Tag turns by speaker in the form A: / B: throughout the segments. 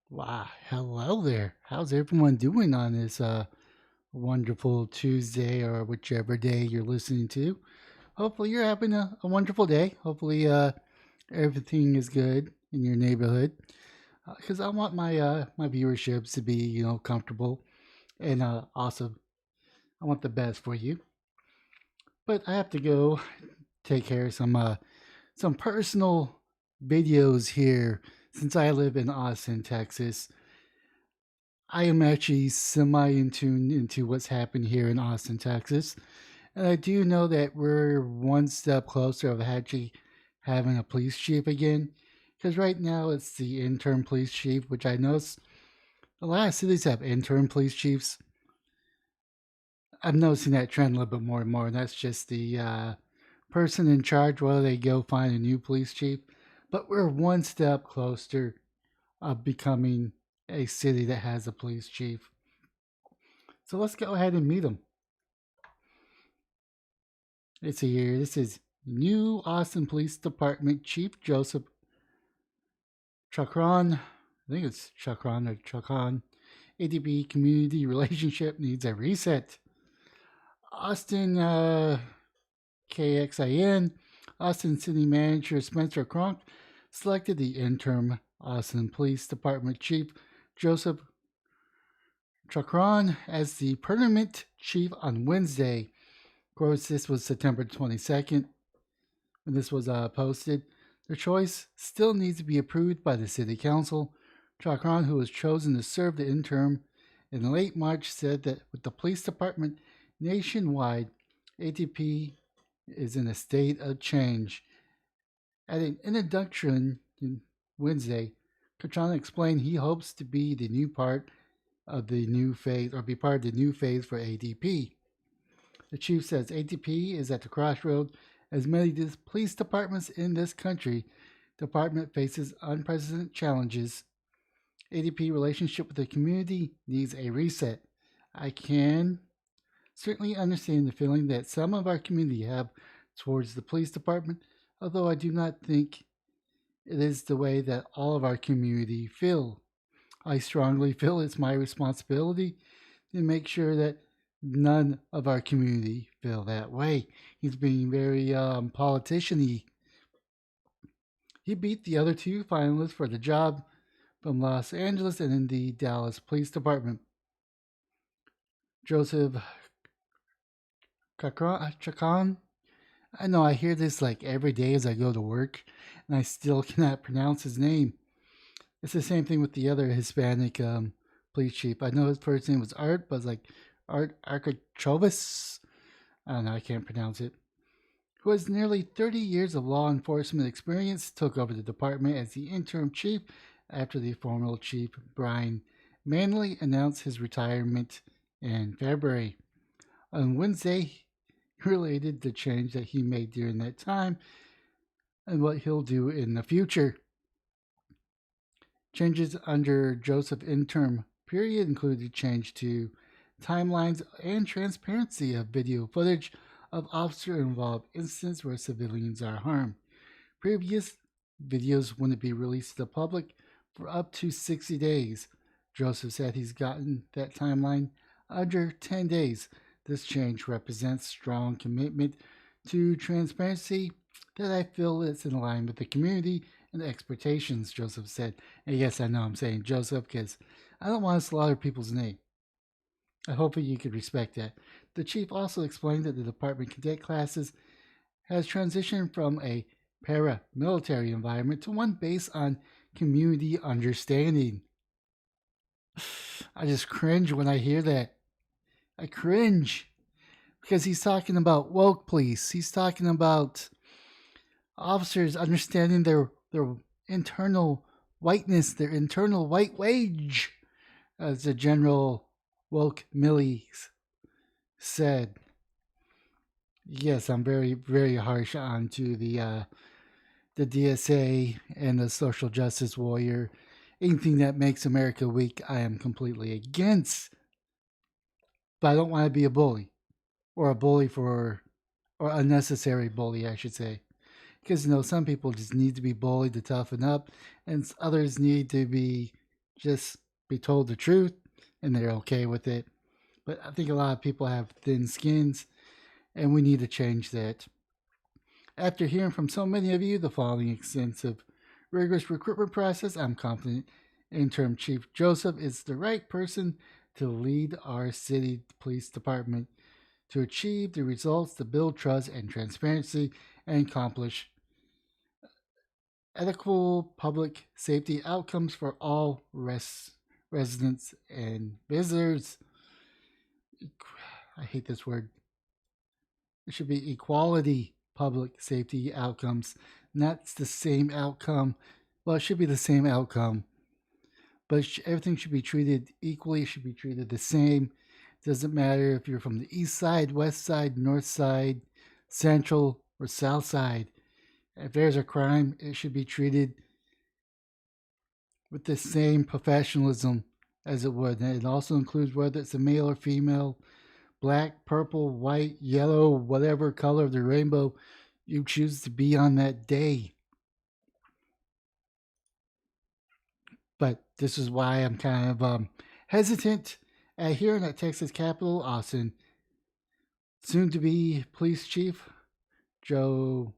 A: Wow, hello there. How's everyone doing on this wonderful Tuesday or whichever day you're listening to? Hopefully you're having a wonderful day. Hopefully everything is good in your neighborhood. Because I want my viewerships to be comfortable and awesome. I want the best for you. But I have to go take care of some personal videos here since I live in Austin, Texas. I am actually semi in tune into what's happened here in Austin, Texas. And I do know that we're one step closer of actually having a police chief again. Because right now it's the interim police chief, which I notice a lot of cities have interim police chiefs. I'm noticing that trend a little bit more and more. And that's just the person in charge while they go find a new police chief. But we're one step closer of becoming a city that has a police chief. So let's go ahead and meet him. Let's see here. This is new Austin Police Department Chief Joseph Chakran. I think it's Chakran or Chakran. ADB community relationship needs a reset. Austin KXIN. Austin City Manager Spencer Cronk selected the interim Austin Police Department Chief Joseph Chakran as the permanent chief on Wednesday. Of course, this was September 22nd when this was posted. The choice still needs to be approved by the city council. Chakran, who was chosen to serve the interim in late March, said that with the police department nationwide, ATP is in a state of change. At an introduction on Wednesday, Chakran explained he hopes to be the new part of the new phase or be part of the new phase for ADP. The chief says ATP is at the crossroad. As many police departments in this country, department faces unprecedented challenges. ADP relationship with the community needs a reset. I can certainly understand the feeling that some of our community have towards the police department, although I do not think it is the way that all of our community feel. I strongly feel it's my responsibility to make sure that none of our community feel that way. He's being very politician-y. He beat the other two finalists for the job from Los Angeles and in the Dallas Police Department. Joseph Chacon. I know I hear this like every day as I go to work, and I still cannot pronounce his name. It's the same thing with the other Hispanic police chief. I know his first name was Art, but it's like Art Arkachovis. I don't know, I can't pronounce it. Who has nearly 30 years of law enforcement experience, took over the department as the interim chief after the former chief, Brian Manley, announced his retirement in February. On Wednesday, he related the change that he made during that time and what he'll do in the future. Changes under Joseph interim period included change to timelines and transparency of video footage of officer-involved incidents where civilians are harmed. Previous videos wouldn't be released to the public for up to 60 days. Joseph said he's gotten that timeline under 10 days. This change represents strong commitment to transparency that I feel is in line with the community and expectations, Joseph said. And yes, I know I'm saying Joseph because I don't want to slaughter people's name. I hope you could respect that. The chief also explained that the department cadet classes has transitioned from a paramilitary environment to one based on community understanding. I just cringe when I hear that. I cringe because he's talking about woke police. He's talking about officers understanding their internal whiteness, their internal white wage, as the General Woke Millie said. Yes, I'm very, very harsh onto the DSA and the social justice warrior. Anything that makes America weak, I am completely against. But I don't want to be a bully, or a bully for, or unnecessary bully, I should say. Because some people just need to be bullied to toughen up, and others need to be just be told the truth and they're okay with it. But I think a lot of people have thin skins and we need to change that. After hearing from so many of you the following extensive, rigorous recruitment process, I'm confident Interim Chief Joseph is the right person to lead our city police department to achieve the results to build trust and transparency and accomplish ethical public safety outcomes for all residents and visitors. I hate this word. It should be equality public safety outcomes. Not the same outcome. Well, it should be the same outcome, but everything should be treated equally. It should be treated the same. It doesn't matter if you're from the east side, west side, north side, central, or south side. If there's a crime, it should be treated with the same professionalism as it would. And it also includes whether it's a male or female, black, purple, white, yellow, whatever color of the rainbow you choose to be on that day. But this is why I'm kind of hesitant at hearing at Texas Capitol, Austin, soon to be police chief Joe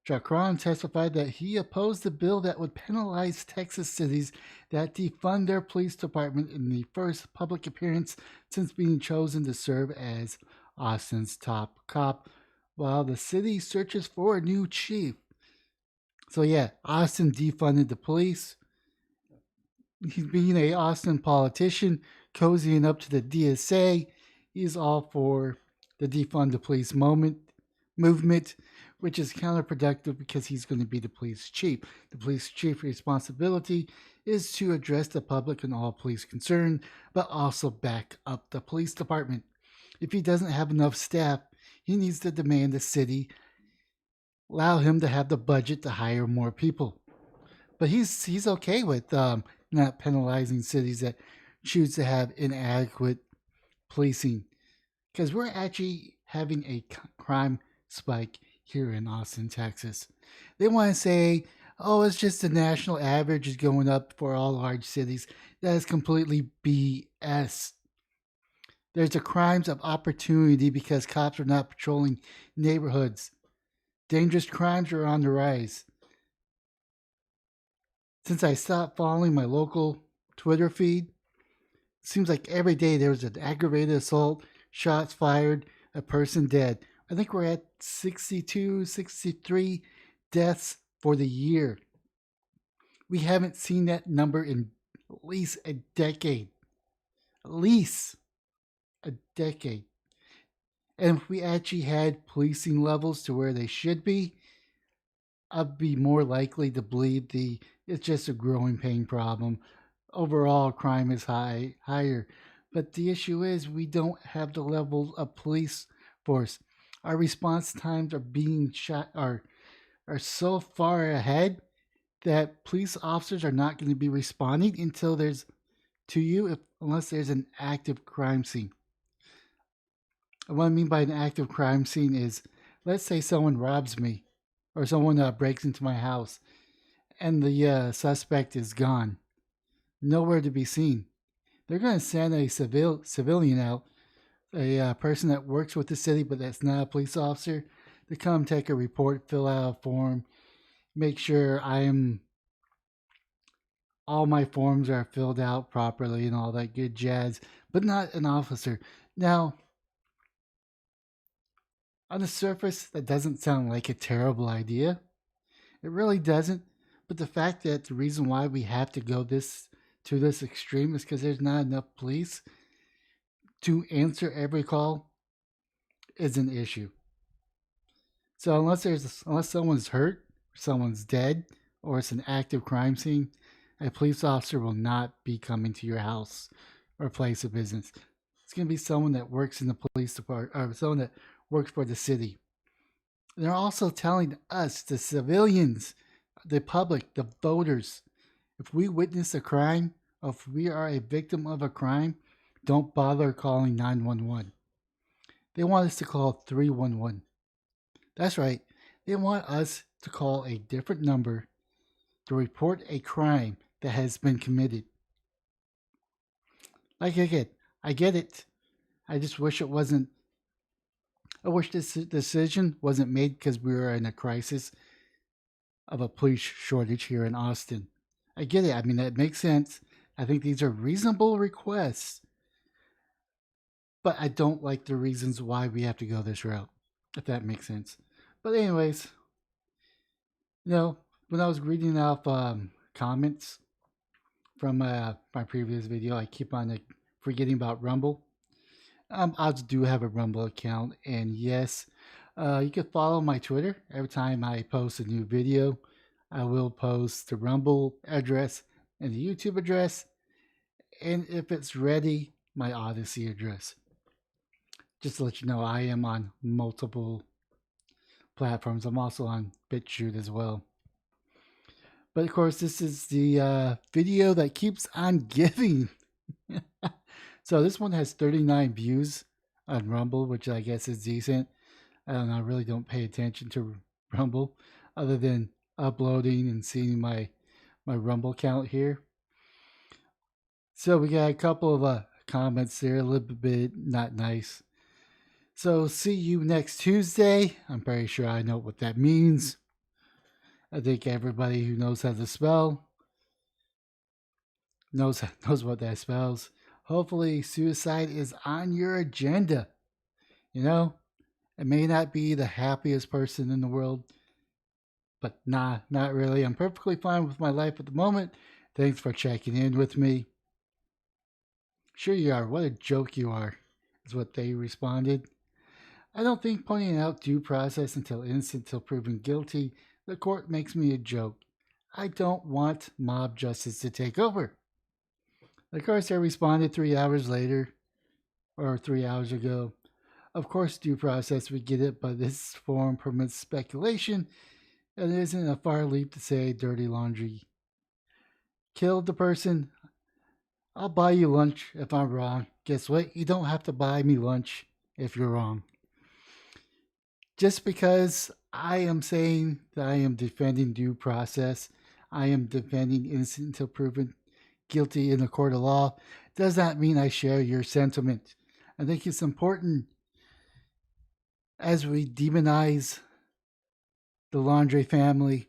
A: Chakran testified that he opposed a bill that would penalize Texas cities that defund their police department in the first public appearance since being chosen to serve as Austin's top cop while the city searches for a new chief. So yeah, Austin defunded the police. He's being a Austin politician, cozying up to the DSA. He's all for the defund the police movement, which is counterproductive because he's going to be the police chief. The police chief's responsibility is to address the public and all police concerned, but also back up the police department. If he doesn't have enough staff, he needs to demand the city allow him to have the budget to hire more people. But he's okay with not penalizing cities that choose to have inadequate policing, because we're actually having a crime spike here in Austin, Texas. They want to say, oh, it's just the national average is going up for all large cities. That is completely BS. There's a crimes of opportunity because cops are not patrolling neighborhoods. Dangerous crimes are on the rise. Since I stopped following my local Twitter feed, it seems like every day there was an aggravated assault, shots fired, a person dead. I think we're at 62, 63 deaths for the year. We haven't seen that number in at least a decade. At least a decade. And if we actually had policing levels to where they should be, I'd be more likely to believe it's just a growing pain problem. Overall, crime is higher. But the issue is we don't have the level of police force. Our response times are so far ahead that police officers are not going to be responding until there's unless there's an active crime scene. And what I mean by an active crime scene is, let's say someone robs me or someone breaks into my house and the suspect is gone, nowhere to be seen. They're going to send a civilian out, a person that works with the city but that's not a police officer, to come take a report, fill out a form, make sure all my forms are filled out properly and all that good jazz, but not an officer. Now, on the surface, that doesn't sound like a terrible idea. It really doesn't. But the fact that the reason why we have to go to this extreme is because there's not enough police to answer every call is an issue. So unless someone's hurt, someone's dead, or it's an active crime scene, a police officer will not be coming to your house or place of business. It's going to be someone that works in the police department or someone that works for the city. And they're also telling us, the civilians, the public, the voters, if we witness a crime, or if we are a victim of a crime, don't bother calling 911. They want us to call 311. That's right. They want us to call a different number to report a crime that has been committed. Like I get it. I just wish it wasn't. I wish this decision wasn't made because we were in a crisis of a police shortage here in Austin. I get it. I mean, that makes sense. I think these are reasonable requests, but I don't like the reasons why we have to go this route, if that makes sense. But, anyways, you know, when I was reading off comments from my previous video, I keep on forgetting about Rumble. I do have a Rumble account, and yes, you can follow my Twitter. Every time I post a new video, I will post the Rumble address and the YouTube address, and if it's ready, my Odyssey address. Just to let you know, I am on multiple platforms. I'm also on BitChute as well. But of course, this is the video that keeps on giving. So this one has 39 views on Rumble, which I guess is decent. I don't know. I really don't pay attention to Rumble other than uploading and seeing my Rumble count here. So we got a couple of comments there, a little bit not nice. So see you next Tuesday. I'm pretty sure I know what that means. I think everybody who knows how to spell knows what that spells. Hopefully suicide is on your agenda. You know, it may not be the happiest person in the world, but nah, not really. I'm perfectly fine with my life at the moment. Thanks for checking in with me. Sure you are. What a joke you are, is what they responded. I don't think pointing out due process until innocent till proven guilty, the court makes me a joke. I don't want mob justice to take over. Of course, I responded 3 hours later, or 3 hours ago. Of course, due process, we get it, but this form permits speculation, and it isn't a far leap to say dirty laundry. Killed the person. I'll buy you lunch if I'm wrong. Guess what? You don't have to buy me lunch if you're wrong. Just because I am saying that I am defending due process, I am defending innocent until proven guilty in a court of law, does not mean I share your sentiment. I think it's important as we demonize the Laundrie family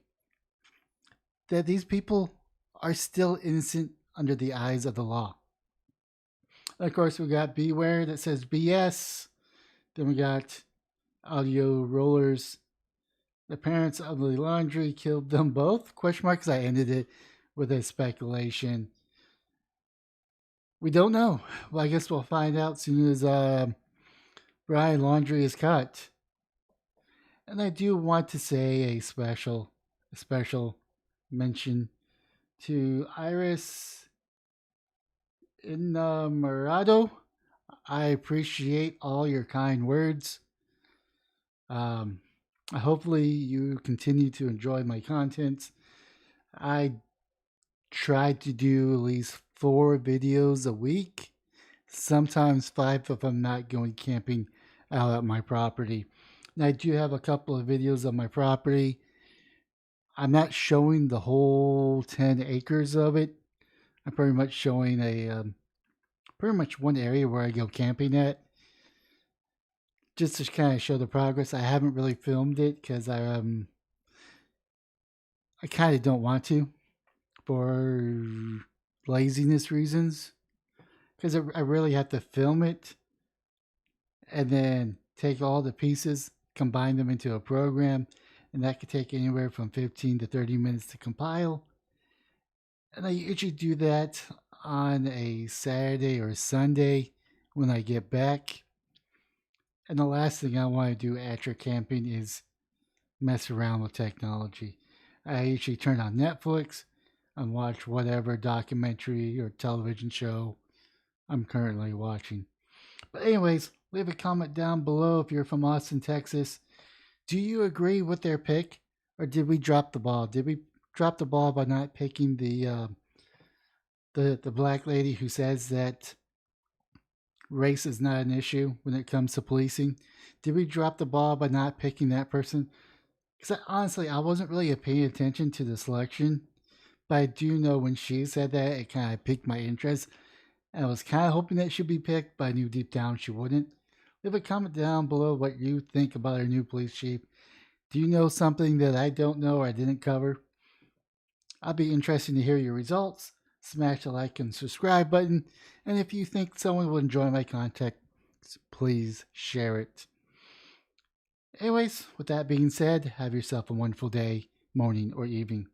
A: that these people are still innocent under the eyes of the law. Of course, we got Beware that says BS. Then we got Audio Rollers. The parents of the Laundrie killed them both? Question mark, because I ended it with a speculation. We don't know. Well, I guess we'll find out as soon as Brian Laundrie is caught. And I do want to say a special mention to Iris Inamorado. I appreciate all your kind words. Hopefully you continue to enjoy my content. I try to do at least 4 videos a week, sometimes 5 if I'm not going camping out at my property. And I do have a couple of videos on my property. I'm not showing the whole 10 acres of it. I'm pretty much showing pretty much one area where I go camping at, just to kind of show the progress. I haven't really filmed it because I kind of don't want to, for laziness reasons, because I really have to film it and then take all the pieces, combine them into a program, and that could take anywhere from 15 to 30 minutes to compile. And I usually do that on a Saturday or Sunday when I get back. And the last thing I want to do after camping is mess around with technology. I usually turn on Netflix and watch whatever documentary or television show I'm currently watching. But anyways, leave a comment down below if you're from Austin, Texas. Do you agree with their pick, or did we drop the ball? Did we drop the ball by not picking the black lady who says that race is not an issue when it comes to policing? Did we drop the ball by not picking that person? Because honestly, I wasn't really paying attention to the selection, But I do know when she said that, it kind of piqued my interest. And I was kind of hoping that she'd be picked, but I knew deep down she wouldn't. Leave a comment down below what you think about our new police chief. Do you know something that I don't know or I didn't cover? I'll be interested to hear your results. Smash the like and subscribe button. And if you think someone will enjoy my content, please share it. Anyways, with that being said, have yourself a wonderful day, morning, or evening.